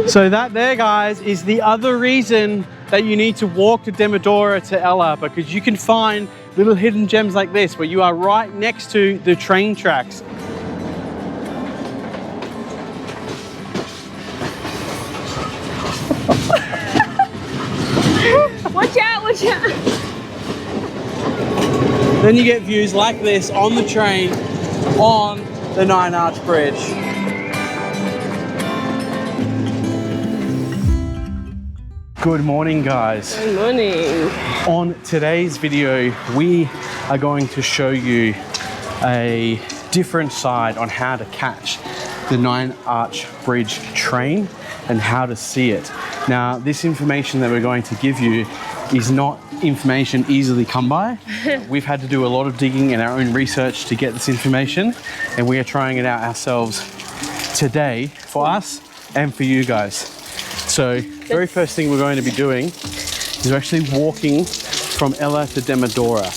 So that there, guys, is the other reason that you need to walk to Demodara to Ella, because you can find little hidden gems like this where you are right next to the train tracks. Watch out, watch out. Then you get views like this on the train on the 9 Arch Bridge. Good morning, guys. Good morning. On today's video, we are going to show you a different side on how to catch the 9 Arch Bridge train and how to see it. Now, this information that we're going to give you is not information easily come by. We've had to do a lot of digging and our own research to get this information, and we are trying it out ourselves today for us and for you guys. So, very first thing we're going to be doing is we're actually walking from Ella to Demodara.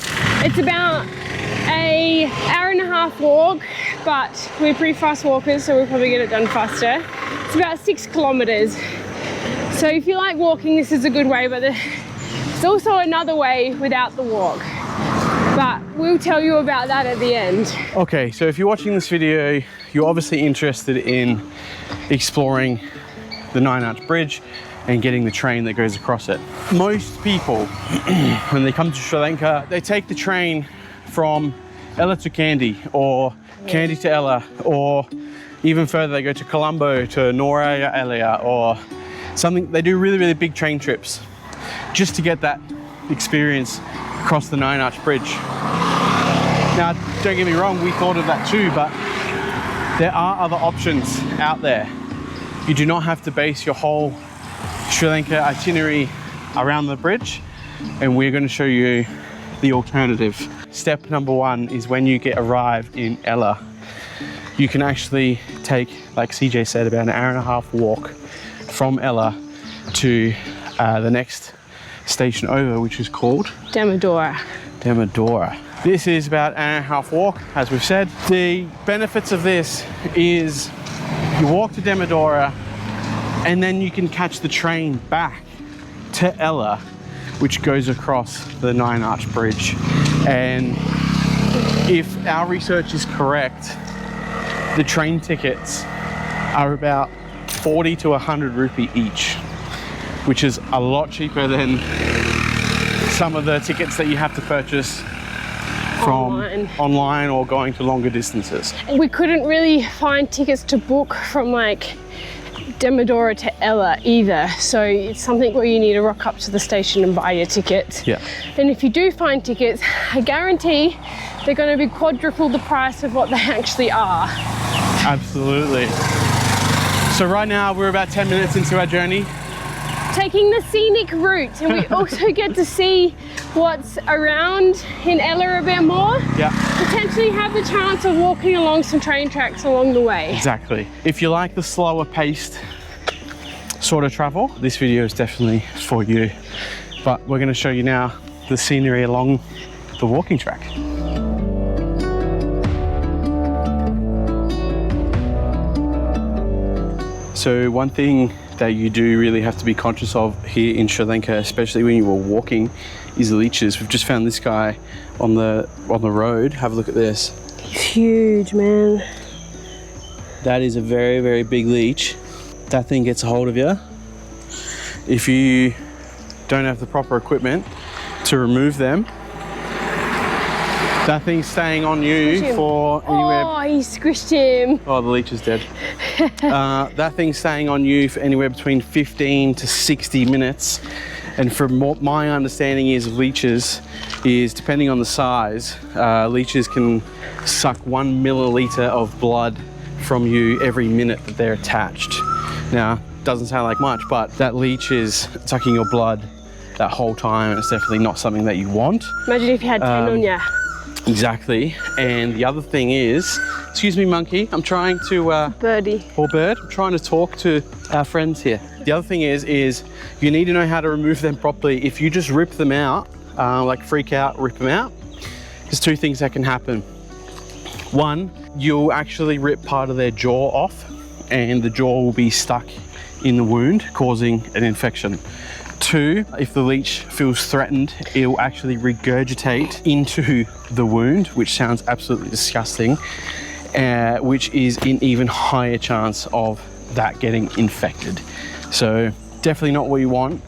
It's about an hour-and-a-half walk, but we're pretty fast walkers, so we'll probably get it done faster. It's about 6 kilometers. So if you like walking, this is a good way, but there's also another way without the walk. But we'll tell you about that at the end. Okay, so if you're watching this video, you're obviously interested in exploring the 9 Arch Bridge and getting the train that goes across it. Most people, when they come to Sri Lanka, they take the train from Ella to Kandy, or Kandy to Ella, or even further, they go to Colombo, to Nuwara Eliya, or something. They do really, really big train trips just to get that experience across the 9 Arch Bridge. Now, don't get me wrong, we thought of that too, but there are other options out there. You do not have to base your whole Sri Lanka itinerary around the bridge, and we're going to show you the alternative. Step number 1 is when you arrive in Ella, you can actually take, like CJ said, about an hour-and-a-half walk from Ella to the next station over, which is called Demodara. Demodara. This is about an hour-and-a-half walk, as we've said. The benefits of this is you walk to Demodara and then you can catch the train back to Ella, which goes across the 9 Arch Bridge. And if our research is correct, the train tickets are about 40 to 100 rupee each, which is a lot cheaper than some of the tickets that you have to purchase from online or going to longer distances. We couldn't really find tickets to book from like Demodara to Ella either, so it's something where you need to rock up to the station and buy your tickets. Yeah. And if you do find tickets, I guarantee they're going to be quadruple the price of what they actually are. Absolutely. So right now we're about 10 minutes into our journey, taking the scenic route, and we also get to see what's around in Ella a bit more. Yeah. Potentially have the chance of walking along some train tracks along the way. Exactly. If you like the slower paced sort of travel, this video is definitely for you. But we're going to show you now the scenery along the walking track. So one thing that you do really have to be conscious of here in Sri Lanka, especially when you are walking, is leeches. We've just found this guy on the road. Have a look at this. He's huge, man. That is a very, very big leech. That thing gets a hold of you. If you don't have the proper equipment to remove them, that thing's staying on you for anywhere. Oh, he squished him. Oh, the leech is dead. That thing's staying on you for anywhere between 15 to 60 minutes. And from what my understanding is of leeches, is depending on the size, leeches can suck 1 milliliter of blood from you every minute that they're attached. Now, doesn't sound like much, but that leech is sucking your blood that whole time. It's definitely not something that you want. Imagine if you had 10 on ya. Exactly. And the other thing is, excuse me, monkey, I'm trying to... Birdie. Or bird, I'm trying to talk to our friends here. The other thing is you need to know how to remove them properly. If you just rip them out, like freak out, rip them out, there's 2 things that can happen. One, you'll actually rip part of their jaw off, and the jaw will be stuck in the wound, causing an infection. 2, if the leech feels threatened, it will actually regurgitate into the wound, which sounds absolutely disgusting, which is an even higher chance of that getting infected. So definitely not what you want.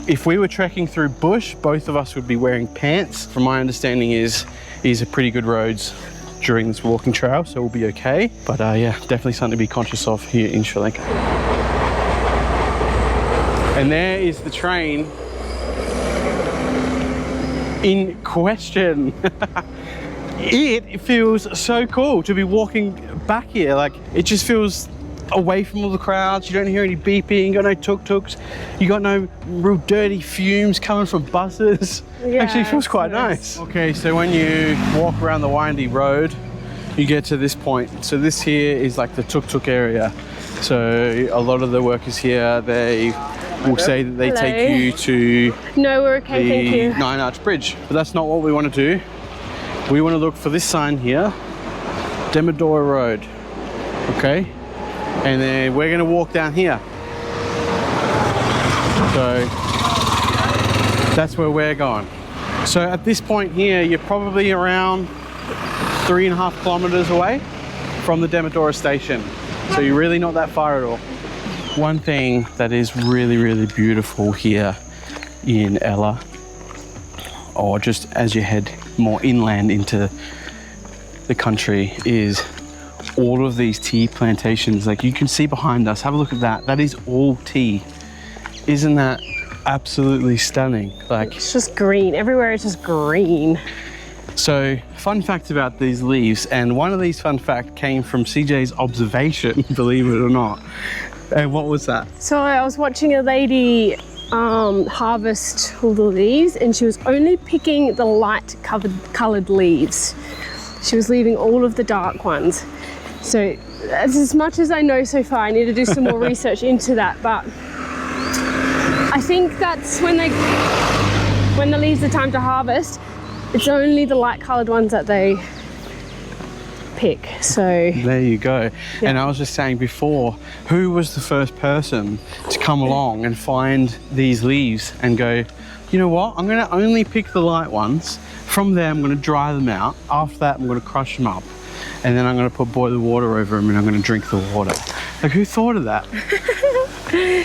If we were trekking through bush, both of us would be wearing pants. From my understanding is these are pretty good roads during this walking trail, so we'll be okay. But yeah, definitely something to be conscious of here in Sri Lanka. And there is the train in question. It feels so cool to be walking back here. Like, it just feels away from all the crowds. You don't hear any beeping, you got no tuk-tuks, you got no real dirty fumes coming from buses. Yeah, actually feels quite nice. Okay, so when you walk around the windy road, you get to this point. So this here is like the tuk-tuk area. So a lot of the workers here, they will say that they take you to we're okay, thank you. 9 Arch Bridge. But that's not what we want to do. We want to look for this sign here, Demodara Road. Okay? And then we're going to walk down here. So that's where we're going. So at this point here, you're probably around 3.5 kilometers away from the Demodara Station. So you're really not that far at all. One thing that is really, really beautiful here in Ella, or just as you head more inland into the country, is all of these tea plantations. Like you can see behind us, have a look at that. That is all tea. Isn't that absolutely stunning? Like, it's just green. Everywhere is just green. So, fun fact about these leaves, and one of these fun facts came from CJ's observation, believe it or not. And what was that? So I was watching a lady harvest all the leaves, and she was only picking the light coloured leaves. She was leaving all of the dark ones. So that's as much as I know so far. I need to do some more research into that, but I think that's when the leaves are time to harvest, it's only the light coloured ones that they pick. So there you go. Yeah. And I was just saying before, who was the first person to come along and find these leaves and go, you know what, I'm going to only pick the light ones. From there, I'm going to dry them out. After that, I'm going to crush them up. And then I'm going to put boiling water over them and I'm going to drink the water. Like, who thought of that?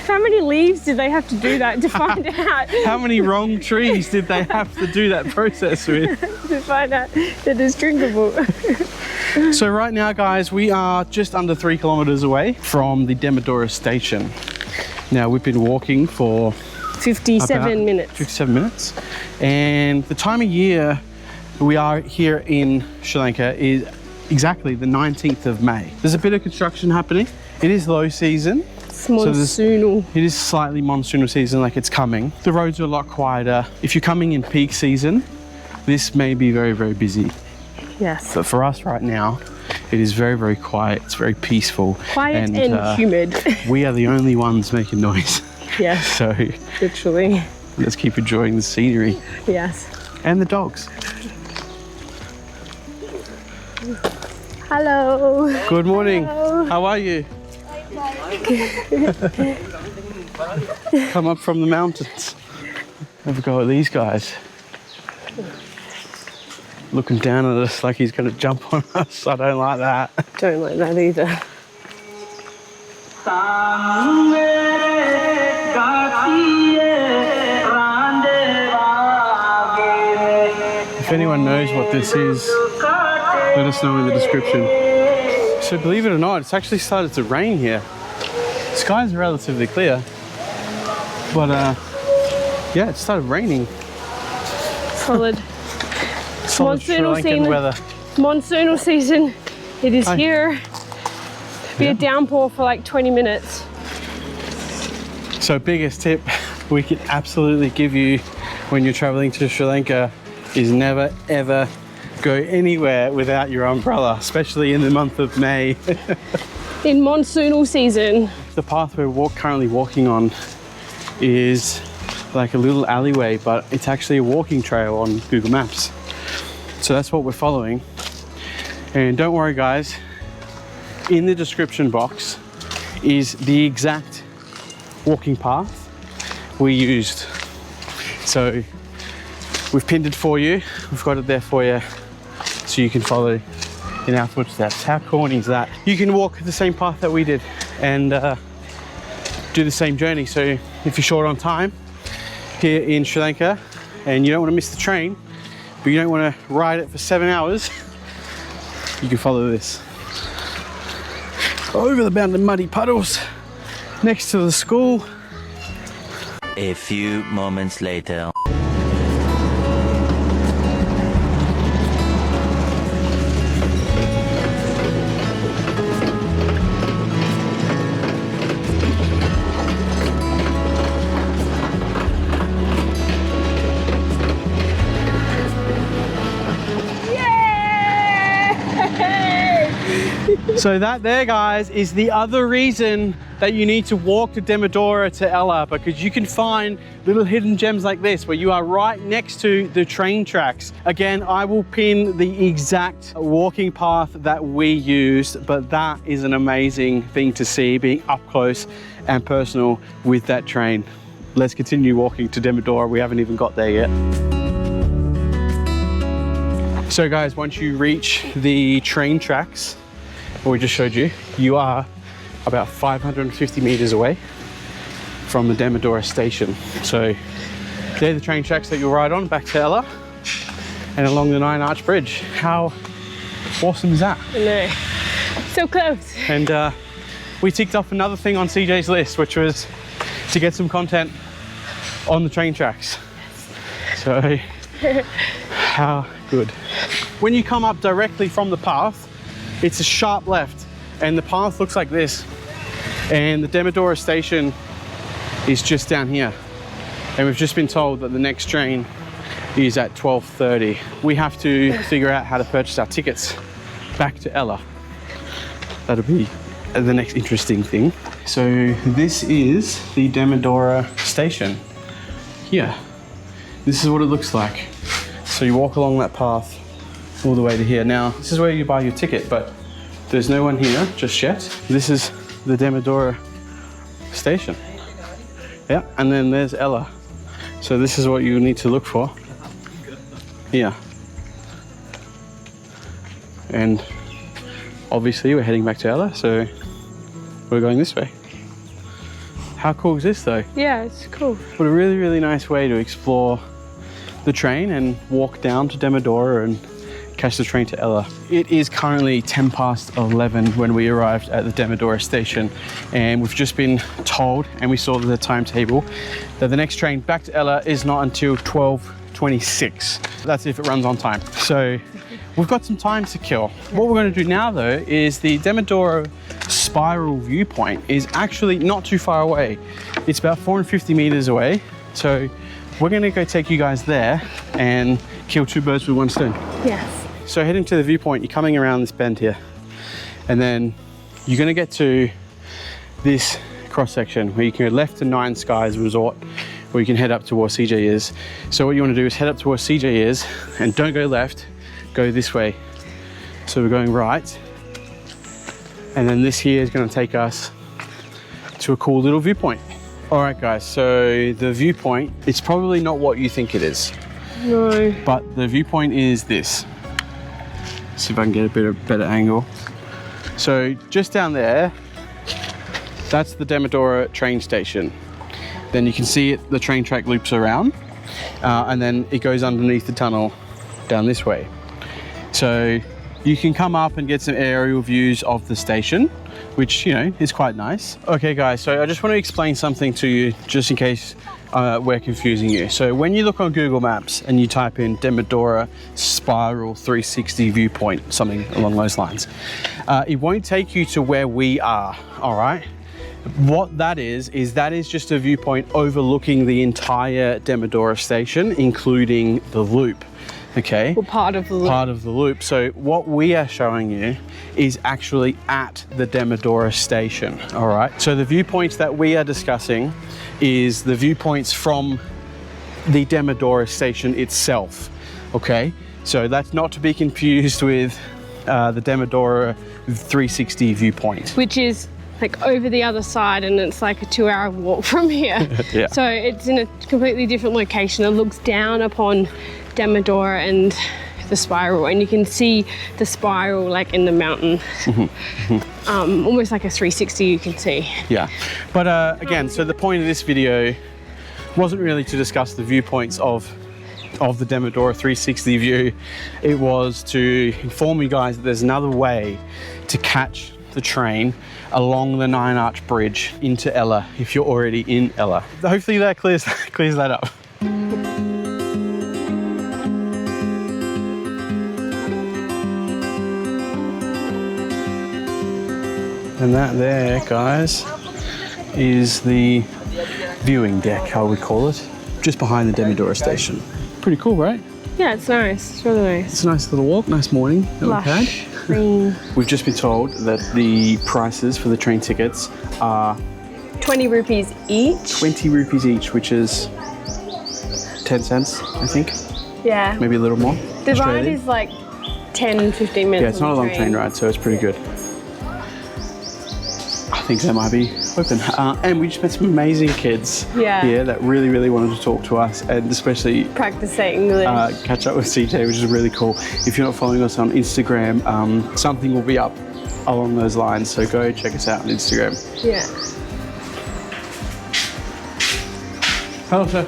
How many leaves did they have to do that to find out? How many wrong trees did they have to do that process with? To find out that it's drinkable. So right now, guys, we are just under 3 kilometers away from the Demodara Station. Now, we've been walking for 57 minutes. 57 minutes. And the time of year we are here in Sri Lanka is exactly the 19th of May. There's a bit of construction happening. It is low season. It's monsoonal. So it is slightly monsoonal season, like it's coming. The roads are a lot quieter. If you're coming in peak season, this may be very, very busy. Yes. But for us right now, it is very, very quiet. It's very peaceful. Quiet and humid. We are the only ones making noise. Yes. So literally. Let's keep enjoying the scenery. Yes. And the dogs. Hello. Good morning. Hello. How are you? Come up from the mountains. Have a go at these guys. Looking down at us like he's going to jump on us. I don't like that. Don't like that either. If anyone knows what this is, let us know in the description. So believe it or not, it's actually started to rain here. The skies are relatively clear, but yeah, it started raining. Solid. Solid Sri Lankan weather. Monsoonal season. It is here. Be a downpour for like 20 minutes. So biggest tip we could absolutely give you when you're traveling to Sri Lanka is never ever go anywhere without your umbrella, especially in the month of May. In monsoonal season. The path we're currently walking on is like a little alleyway, but it's actually a walking trail on Google Maps. So that's what we're following. And don't worry guys, in the description box is the exact walking path we used. So we've pinned it for you. We've got it there for you so you can follow in our footsteps. How corny is that? You can walk the same path that we did and do the same journey. So if you're short on time here in Sri Lanka and you don't want to miss the train, but you don't want to ride it for 7 hours, you can follow this. Over the mountain muddy puddles next to the school. A few moments later. So that there, guys, is the other reason that you need to walk to Demodara to Ella, because you can find little hidden gems like this where you are right next to the train tracks. Again, I will pin the exact walking path that we used, but that is an amazing thing to see, being up close and personal with that train. Let's continue walking to Demodara. We haven't even got there yet. So guys, once you reach the train tracks, we just showed you, you are about 550 meters away from the Demodara Station. So they're the train tracks that you'll ride on back to Ella and along the 9 Arch Bridge. How awesome is that? I know. So close. And we ticked off another thing on CJ's list, which was to get some content on the train tracks. So how good. When you come up directly from the path, it's a sharp left and the path looks like this, and the Demodara Station is just down here, and we've just been told that the next train is at 12:30. We have to figure out how to purchase our tickets back to Ella. That'll be the next interesting thing. So this is the Demodara Station here. This is what it looks like. So you walk along that path all the way to here. Now, this is where you buy your ticket, but there's no one here just yet. This is the Demodara Station. Yeah, and then there's Ella. So this is what you need to look for here. And obviously we're heading back to Ella, so we're going this way. How cool is this though? Yeah, it's cool. What a really, really nice way to explore the train and walk down to Demodara and catch the train to Ella. It is currently 10 past 11 when we arrived at the Demodara Station, and we've just been told, and we saw the timetable, that the next train back to Ella is not until 12:26. That's if it runs on time. So we've got some time to kill. What we're going to do now though is the Demodara Spiral Viewpoint is actually not too far away. It's about 450 meters away. So we're going to go take you guys there and kill two birds with one stone. Yes. So heading to the viewpoint, you're coming around this bend here, and then you're going to get to this cross section where you can go left to Nine Skies Resort, or you can head up to where CJ is. So what you want to do is head up to where CJ is and don't go left, go this way. So we're going right, and then this here is going to take us to a cool little viewpoint. All right guys, so the viewpoint, it's probably not what you think it is. No. But the viewpoint is this. See if I can get a better angle. So just down there, that's the Demodara Train Station. Then you can see it, the train track loops around, and then it goes underneath the tunnel down this way. So you can come up and get some aerial views of the station, which, you know, is quite nice. Okay guys, so I just want to explain something to you just in case we're confusing you. So when you look on Google Maps and you type in Demodara Spiral 360 Viewpoint, something along those lines, it won't take you to where we are, all right? What that is just a viewpoint overlooking the entire Demodara Station, including the loop. Okay. Well, part of the loop. Part of the loop. So what we are showing you is actually at the Demodara Station, all right? So the viewpoints that we are discussing is the viewpoints from the Demodara Station itself, okay? So that's not to be confused with the Demodara 360 Viewpoint. Which is like over the other side, and it's like a 2-hour walk from here. Yeah. So it's in a completely different location. It looks down upon Demodara and the spiral, and you can see the spiral like in the mountain. Almost like a 360 you can see. Yeah, but again, so the point of this video wasn't really to discuss the viewpoints of the Demodara 360 view. It was to inform you guys that there's another way to catch the train along the 9 Arch Bridge into Ella if you're already in Ella. Hopefully that clears that up. And that there, guys, is the viewing deck, how we call it, just behind the Demodara Station. Pretty cool, right? Yeah, it's nice. It's really nice. It's a nice little walk, nice morning that we've had. Green. We've just been told that the prices for the train tickets are 20 rupees each. 20 rupees each, which is 10 cents, I think. Yeah. Maybe a little more. The ride Australian. is like 10, 15 minutes. Yeah, it's not a long train ride, so it's pretty good. I think that might be open. And we just met some amazing kids here that really, really wanted to talk to us, and especially practice English. Catch up with CJ, which is really cool. If you're not following us on Instagram, something will be up along those lines, so go check us out on Instagram. Yeah. Hello, sir.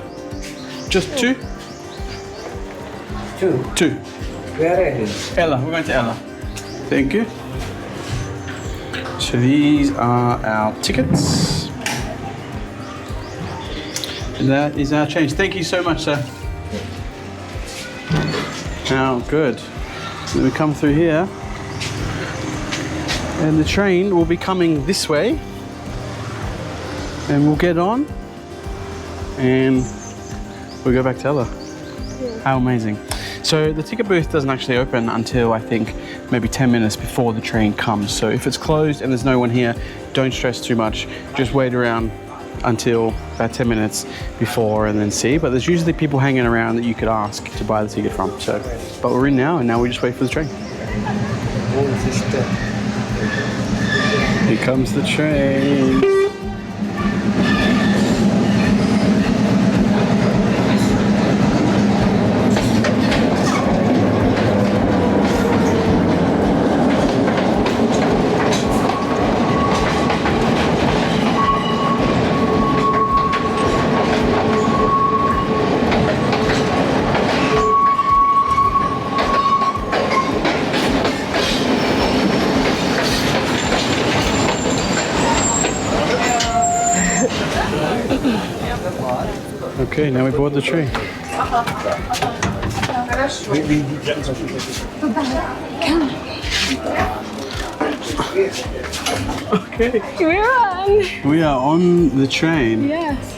Just two? Two. Where are you? Ella, we're going to Ella. Thank you. So these are our tickets. And that is our change. Thank you so much, sir. Now, good. Then we come through here, and the train will be coming this way, and we'll get on, and we'll go back to Ella. How amazing. So the ticket booth doesn't actually open until I think maybe 10 minutes before the train comes. So if it's closed and there's no one here, don't stress too much. Just wait around until about 10 minutes before and then see. But there's usually people hanging around that you could ask to buy the ticket from. So, but we're in now, and now we just wait for the train. Here comes the train. Okay, now we board the train. Okay. We're on. We are on the train. Yes.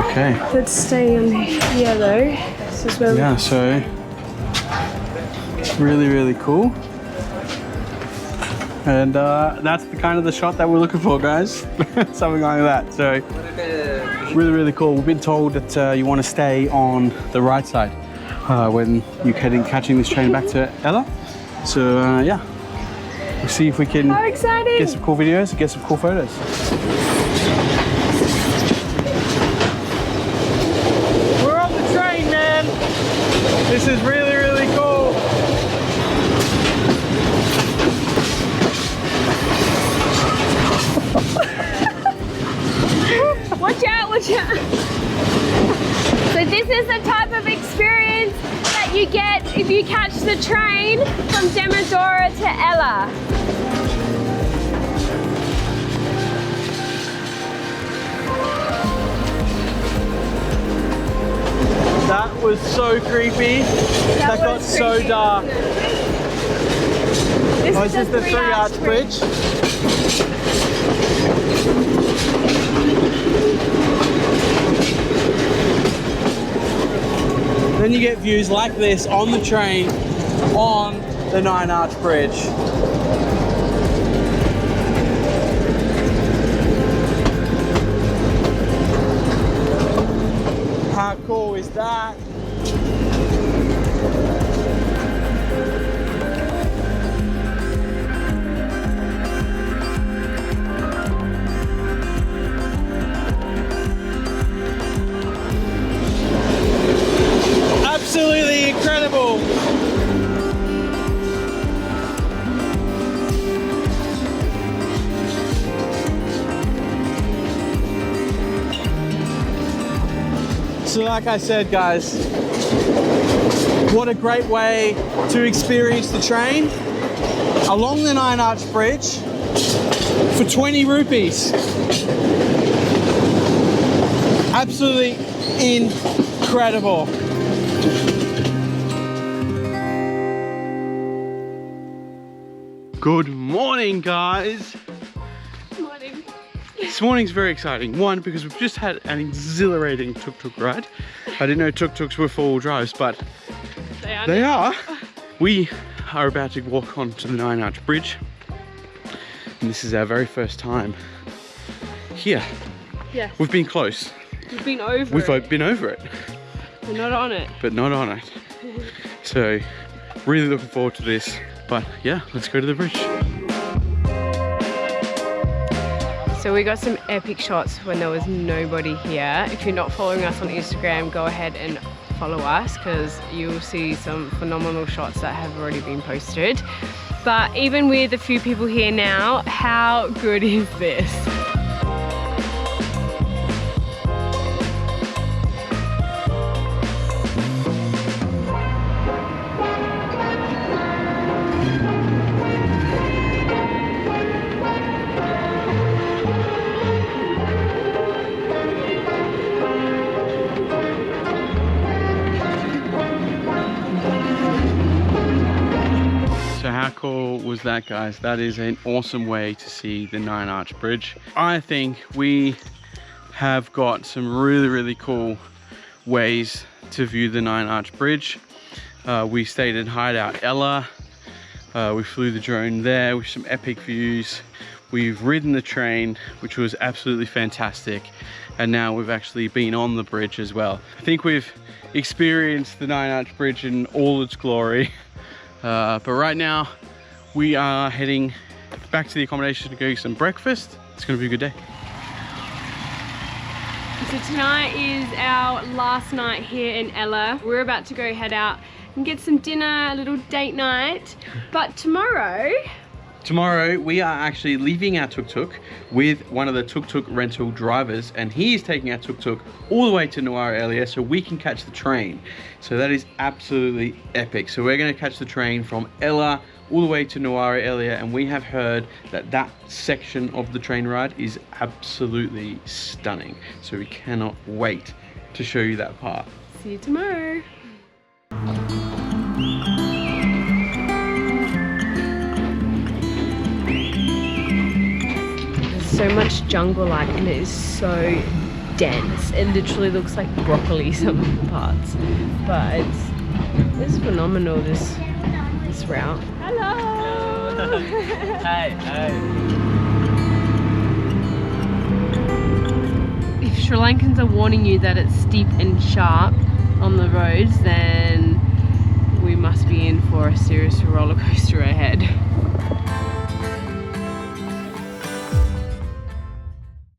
Okay. Let's stay on here though. This is where Yeah, so really, really cool. And that's the kind of the shot that we're looking for, guys. Something like that. So really, really cool. We've been told that you want to stay on the right side when you're catching this train back to Ella. So yeah, we'll see if we can How exciting! get some cool videos and get some cool photos. We're on the train, man. This is really, really cool. Watch out, watch out. So this is the type of experience that you get if you catch the train from Demodara to Ella. That was so creepy. That got so creepy. dark. This Oh, is is this the 3 Arch Bridge? Then you get views like this on the train on the 9 Arch Bridge. How cool is that? So like I said, guys, what a great way to experience the train along the 9 Arch Bridge for 20 rupees. Absolutely incredible. Good morning, guys. Morning. This morning's very exciting. One, because we've just had an exhilarating tuk-tuk ride. I didn't know tuk-tuks were 4-wheel drives, but they are. We are about to walk onto the 9 Arch Bridge. And this is our very first time here. Yes. We've been close. We've been over it. We've been over it. We're not on it. But not on it. So, really looking forward to this. But yeah, let's go to the bridge. So we got some epic shots when there was nobody here. If you're not following us on Instagram, go ahead and follow us because you'll see some phenomenal shots that have already been posted. But even with a few people here now, how good is this? So how cool was that, guys? That is an awesome way to see the 9 Arch Bridge. I think we have got some really cool ways to view the 9 Arch Bridge. We stayed in Hideout Ella. We flew the drone there with some epic views. We've ridden the train, which was absolutely fantastic. And now we've actually been on the bridge as well. I think we've experienced the 9 Arch Bridge in all its glory. But right now we are heading back to the accommodation to go get some breakfast. It's gonna be a good day. So tonight is our last night here in Ella. We're about to go head out and get some dinner, a little date night. But tomorrow We are actually leaving our tuk-tuk with one of the tuk-tuk rental drivers, and he is taking our tuk-tuk all the way to Nuwara Eliya so we can catch the train. So that is absolutely epic. So we're going to catch the train from Ella all the way to Nuwara Eliya, and we have heard that that section of the train ride is absolutely stunning. So we cannot wait to show you that part. see you tomorrow. So much jungle-like and it is so dense. It literally looks like broccoli some parts, but it's phenomenal, this route. Hello. Hi. If Sri Lankans are warning you that it's steep and sharp on the roads, then we must be in for a serious roller coaster ahead.